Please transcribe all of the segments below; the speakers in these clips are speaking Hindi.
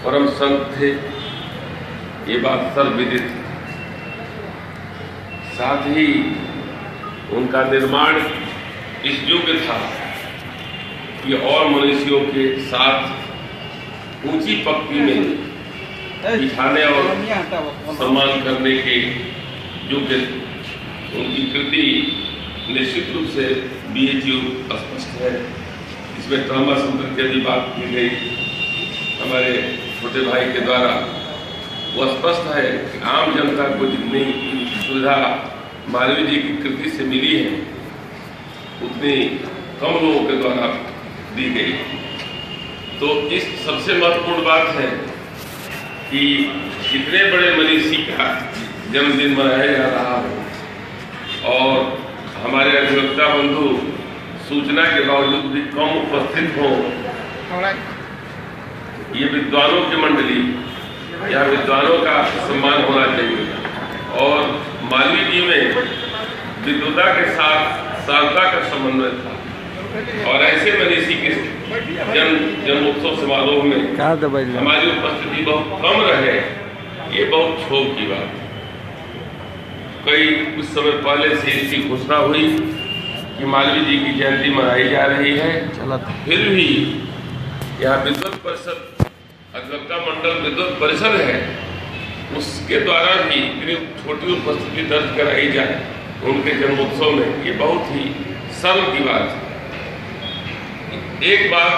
परम संत थे, ये बात सर्वविदित। साथ ही उनका निर्माण इस योग्य था कि और मनुष्यों के साथ ऊंची पंक्ति में बिठाने और सम्मान करने के योग्य। उनकी कृति निश्चित रूप से BHU स्पष्ट है। इसमें ट्रामा सूत्र की भी बात की गई हमारे छोटे भाई के द्वारा। वो स्पष्ट है कि आम जनता को जितनी सुविधा मालवीय जी की कृति से मिली है उतनी कम लोगों के द्वारा दी गई। तो इस सबसे महत्वपूर्ण बात है कि इतने बड़े मनीषी का जन्मदिन मनाया जा रहा है और हमारे अधिवक्ता बंधु सूचना के बावजूद भी कम उपस्थित हो। ये विद्वानों की मंडली या विद्वानों का सम्मान होना चाहिए और मालवीय जी में विद्वता के साथ सारता का समन्वय था और ऐसे मनीषी के जन्मोत्सव समारोह में हमारी उपस्थिति बहुत कम रहे, ये बहुत क्षोभ की बात है। कुछ समय पहले से इसकी घोषणा हुई कि मालवीय जी की जयंती मनाई जा रही है, फिर भी यहाँ विद्वत परिषद अधिवक्ता मंडल विद्वत परिषद है, उसके द्वारा भी इतनी छोटी उपस्थिति दर्ज कराई जाए उनके जन्मोत्सव में, ये बहुत ही शर्म की बात है। एक बात,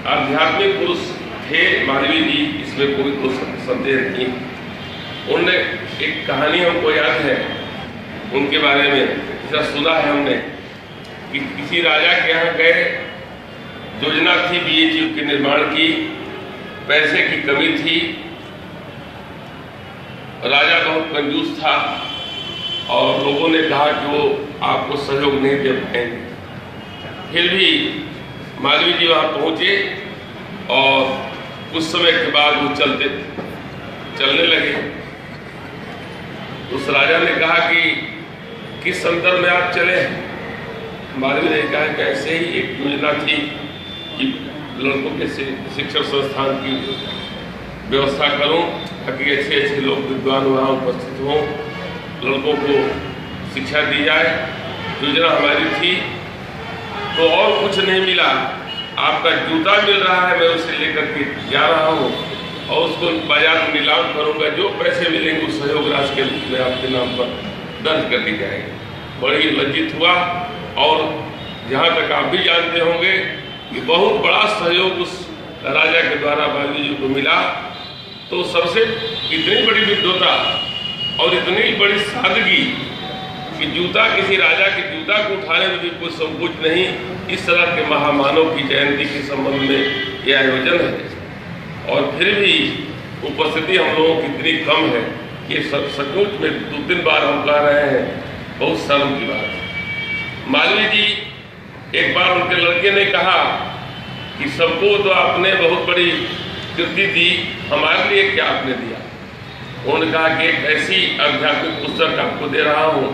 आध्यात्मिक पुरुष थे मालवीय जी, इसमें कोई संदेह नहीं। उनने एक कहानी हमको याद है उनके बारे में, जैसा सुना है हमने कि किसी राजा के यहाँ गए, योजना थी BHU के निर्माण की, पैसे की कमी थी, राजा बहुत कंजूस था और लोगों ने कहा कि वो आपको सहयोग नहीं दे पाएंगे। फिर भी मालवीय जी वहाँ पहुँचे और कुछ समय के बाद वो चलने लगे। उस राजा ने कहा कि किस संदर्भ में आप चले? मालवीय ने कहा कि ऐसे ही एक योजना थी कि लड़कों के शिक्षण संस्थान की व्यवस्था करूं ताकि अच्छे अच्छे लोग विद्वान वहाँ उपस्थित हों, लड़कों को शिक्षा दी जाए। योजना हमारी थी तो और कुछ नहीं मिला, आपका जूता मिल रहा है, मैं उसे लेकर के जा रहा हूँ और उसको बाजार में नीलाम करूँगा, जो पैसे मिलेंगे उस सहयोग राशि के रूप में आपके नाम पर दर्ज कर दी जाएगी। बड़ी लज्जित हुआ और जहाँ तक आप भी जानते होंगे कि बहुत बड़ा सहयोग उस राजा के द्वारा मालवीय जी को मिला। तो सबसे इतनी बड़ी विद्वता और इतनी बड़ी सादगी कि जूता किसी राजा के जूता को उठाने में भी कोई संकोच नहीं, इस तरह के महामानव की जयंती के संबंध में यह आयोजन है और फिर भी उपस्थिति हम लोगों की इतनी कम है, ये सचमुच में 2-3 बार हम कह रहे हैं, बहुत शर्म की बात है। मालवीय जी, एक बार उनके लड़के ने कहा कि सबको तो आपने बहुत बड़ी कृति दी, हमारे लिए क्या आपने दिया? उन्होंने कहा कि एक ऐसी आध्यात्मिक पुस्तक आपको दे रहा हूँ,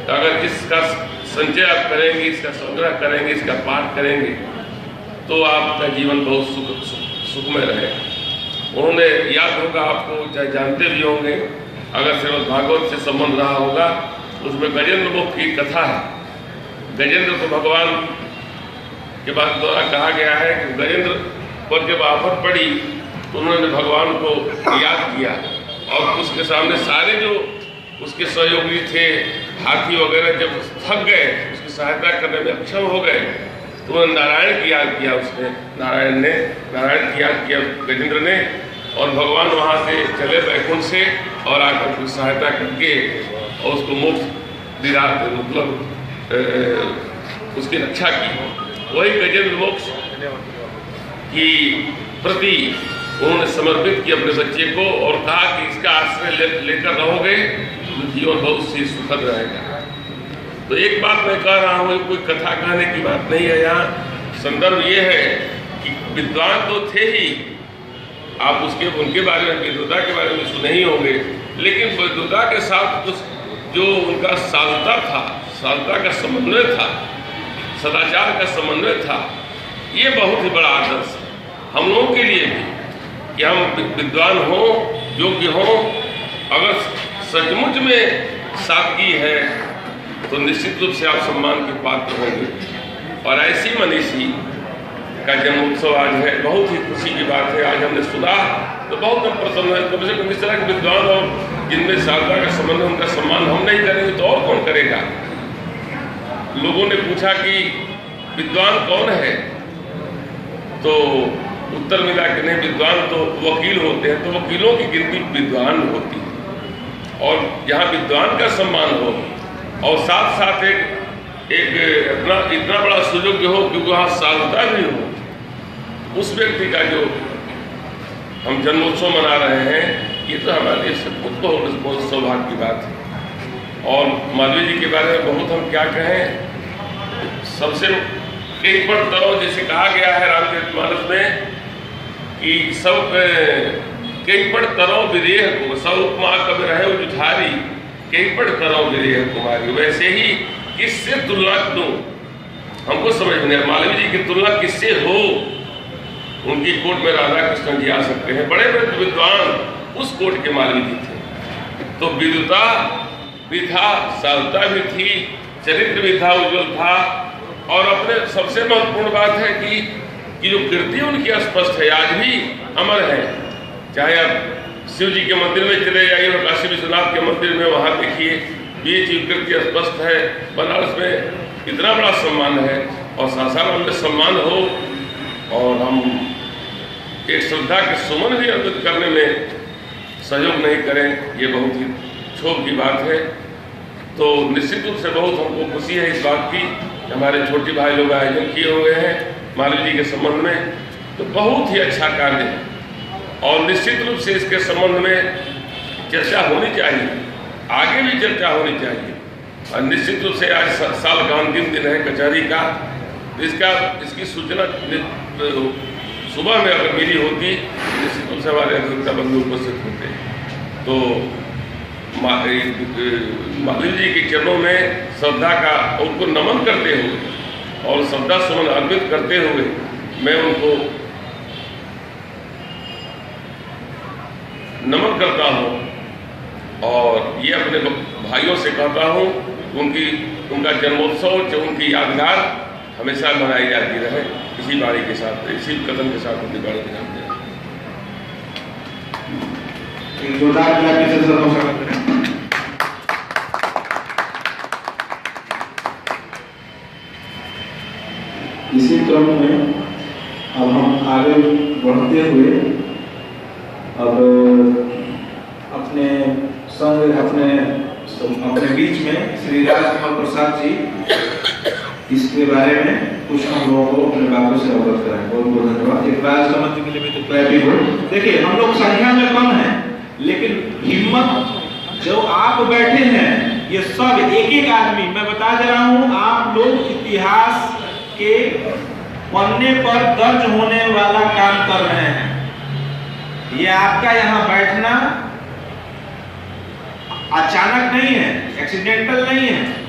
अगर इसका संचय आप करेंगे, इसका संग्रह करेंगे, इसका पाठ करेंगे तो आपका जीवन बहुत सुखमय रहेगा। उन्होंने, याद होगा आपको, चाहे जानते भी होंगे, अगर श्रीमद् भागवत से संबंध रहा होगा, उसमें गजेंद्र मुख की कथा है। गजेंद्र को भगवान के बाद द्वारा कहा गया है कि गजेंद्र पर जब आफत पड़ी तो उन्होंने भगवान को याद किया और उसके सामने सारे जो उसके सहयोगी थे, हाथी वगैरह, जब थक गए, उसकी सहायता करने में अक्षम हो गए, तो उन्होंने नारायण की याद किया। उसने नारायण की याद किया गजेंद्र ने, और भगवान वहाँ से चले वैकुंठ से और आकर उसकी सहायता करके और उसको मोक्ष दिला, मतलब उसकी रक्षा की। वही गजेंद्र मोक्ष की प्रति उन्होंने समर्पित किया अपने बच्चे को और कहा कि इसका आश्रय लेकर रहोगे तो जीवन बहुत सी सुखद रहेगा। तो एक बात मैं कह रहा हूँ, कोई कथा कहने की बात नहीं है, यहाँ संदर्भ ये है कि विद्वान तो थे ही, आप उनके बारे में, विद्वता के बारे में सुने ही होंगे, लेकिन विद्वता के साथ कुछ जो उनका साधुता था, साधुता का समन्वय था, सदाचार का समन्वय था, ये बहुत ही बड़ा आदर्श है। हम लोगों के लिए भी कि हम विद्वान हों, योग्य हों। अगर सचमुच में सादगी है तो निश्चित रूप से आप सम्मान के पात्र होंगे। और ऐसी मनीषी का जन्मोत्सव आज है, बहुत ही खुशी की बात है। आज हमने सुना तो बहुत हम प्रसन्न है। कम से कम इस तरह के विद्वान और जिनमें साधना का संबंध है उनका सम्मान हम नहीं करेंगे तो और कौन करेगा। लोगों ने पूछा कि विद्वान कौन है, तो उत्तर मिला कि नहीं, विद्वान तो वकील होते हैं, तो वकीलों की गिनती विद्वान होती है। और जहाँ विद्वान का सम्मान हो और साथ साथ एक अपना इतना बड़ा सुयोग्य हो कि वहाँ साधुता भी हो, उस व्यक्ति का जो हम जन्मोत्सव मना रहे हैं, ये तो हमारे लिए सब कुछ बहुत सौभाग्य की बात है। और मालवीय जी के बारे में बहुत हम क्या कहें। सबसे एक पर तरह जैसे कहा गया है रामचरितमानस में कि सब कई पढ़ तरह विदेह को सब उपमा कब रहे जुठारी, कई पढ़ तरह विदेह कुमारी। वैसे ही किससे तुलना करूं, हमको समझ नहीं। मालवीय जी की तुलना किससे हो। उनकी कोर्ट में राधा कृष्ण जी आ सकते हैं, बड़े बड़े विद्वान उस कोर्ट के मालवीय जी थे। तो विद्वता भी था, साधुता भी थी, चरित्र भी था, उज्ज्वल था। और अपने सबसे महत्वपूर्ण बात है कि जो कीर्ति उनकी स्पष्ट है, आज भी अमर है। चाहे आप शिव जी के मंदिर में चले जाइए और काशी विश्वनाथ के मंदिर में, वहाँ देखिए ये चीज कीर्ति स्पष्ट है। बनारस में इतना बड़ा सम्मान है और सासाराम में सम्मान हो और हम एक श्रद्धा के सुमन भी अर्पित करने में सहयोग नहीं करें, ये बहुत ही क्षोभ की बात है। तो निश्चित रूप से बहुत हमको खुशी है इस बात की, हमारे छोटे भाई लोग आयोजन किए हुए हैं मालवीय जी के संबंध में, तो बहुत ही अच्छा कार्य है। और निश्चित रूप से इसके संबंध में चर्चा होनी चाहिए, आगे भी चर्चा होनी चाहिए। और निश्चित रूप से आज साल का अंतिम दिन है कचहरी का, इसकी सूचना सुबह में अगर मिली होती, निश्चित रूप से हमारे अधिवक्ता बंधु उपस्थित होते। तो मालवीय जी के चरणों में श्रद्धा का उनको नमन करते हुए और श्रद्धा सुमन अर्पित करते हुए मैं उनको नमन करता हूँ और ये अपने भाइयों से कहता हूँ उनका जन्मोत्सव, उनकी यादगार हमेशा मनाई जाती रहे। इसी बाणी के साथ, इसी कदम के साथ उनकी बाणी के नाम इसी क्रम में अब हम आगे बढ़ते हुए अब अपने संग अपने बीच में श्री राजकमल प्रसाद जी इसके बारे में कुछ हम लोगों को अपने बातों से अवगत कराएं। बहुत बहुत धन्यवाद। एक राजकमल जी के लिए भी तो क्लैपिंग हो। देखिए हम लोग संख्या में कम हैं, लेकिन हिम्मत जो आप बैठे हैं ये सब एक एक आदमी, मैं बता दे रहा हूँ, आप लोग इतिहास के पन्ने पर दर्ज होने वाला काम कर रहे हैं। ये आपका यहाँ बैठना अचानक नहीं है, एक्सीडेंटल नहीं है।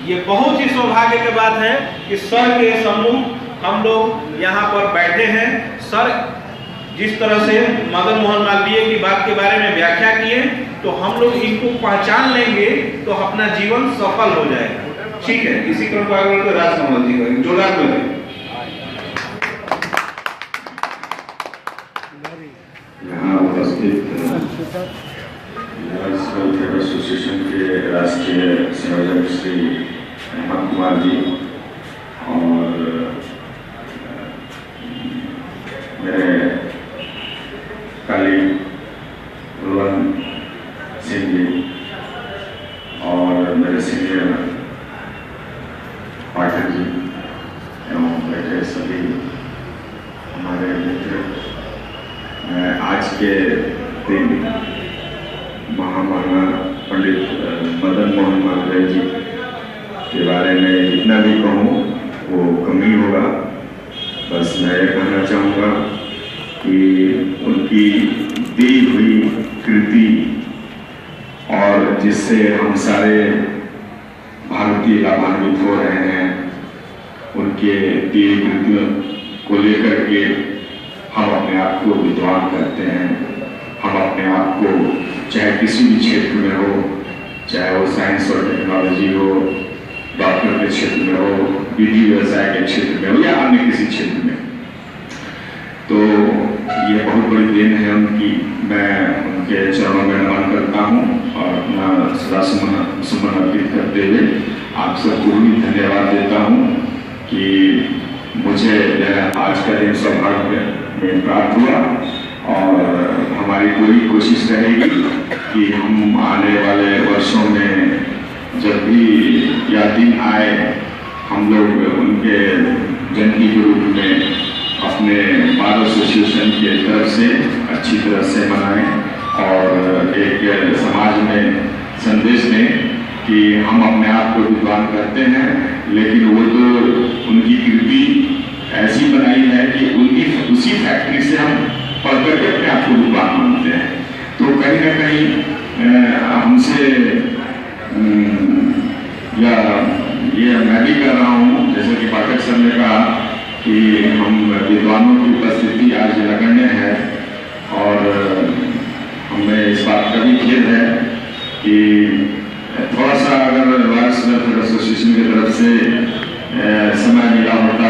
ये बहुत ही सौभाग्य की बात है कि सर के सम्मुख हम लोग यहाँ पर बैठे हैं। सर जिस तरह से मदन मोहन मालवीय की बात के बारे में व्याख्या किए, तो हम लोग इनको पहचान लेंगे तो अपना जीवन सफल हो जाएगा। ठीक है, इसी क्रम को आगे बढ़ते राजकमल जी का जोरदार में यहाँ उपस्थित एसोसिएशन के राष्ट्रीय संयोजक श्री हेमंत कुमार जी और मेरे कलीग कुलवंत सिंह जी और मेरे सीनियर पाठक जी एवं बैठे सभी हमारे मित्र, आज के दिन महामना पंडित मदन मोहन मालवीय जी के बारे में जितना भी कहूँ वो कम ही होगा। बस मैं ये कहना चाहूँगा कि उनकी दी हुई कृति और जिससे हम सारे भारतीय लाभान्वित हो रहे हैं, उनके दी कृतियों को लेकर के हम अपने आप को विद्वान करते हैं, हम अपने आप को चाहे किसी भी क्षेत्र में हो, चाहे वो साइंस और टेक्नोलॉजी हो, डॉक्टर के क्षेत्र में हो, विधि व्यवसाय के क्षेत्र में हो या अन्य किसी क्षेत्र में, तो ये बहुत बड़ी देन है उनकी। मैं उनके चरणों में नमन करता हूँ और अपना सदा सुमन अर्पित करते हुए आप सबको भी धन्यवाद देता हूँ कि मुझे आज का दिन सौभाग्य में प्राप्त हुआ। और हमारी पूरी कोशिश रहेगी कि हम आने वाले वर्षों में जब भी यह दिन आए, हम लोग उनके जयंती के रूप में अपने बार एसोसिएशन की तरफ से अच्छी तरह से मनाएं और एक समाज में संदेश दें कि हम अपने आप को विद्वान करते हैं, लेकिन वो तो उनकी कृति ऐसी बनाई है कि उनकी उसी फैक्ट्री से हम पढ़ करके अपने आप को विद्वान मानते हैं। तो कहीं ना कहीं हमसे या ये मैं भी कर रहा हूँ, जैसे कि पाठक सर ने कहा कि हम विद्वानों की उपस्थिति आज नगण्य है और हमें इस बात का भी खेद है कि थोड़ा सा अगर रॉयल्स वेलफेयर एसोसिएशन की तरफ से समय मिला होता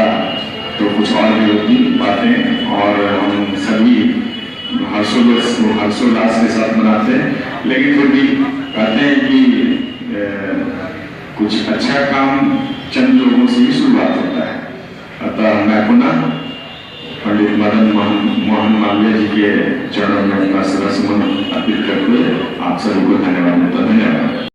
तो कुछ और भी होती बातें और हम सभी हर्षोल्लास के साथ मनाते हैं। लेकिन फिर भी कहते हैं कि कुछ अच्छा काम चंद लोगों से ही शुरुआत होता है। अतः मैं पुनः पंडित मदन मोहन मालवीय जी के चरणों में अपना सदा सुमन अर्पित करते हुए आप सभी को धन्यवाद देता हूं। धन्यवाद।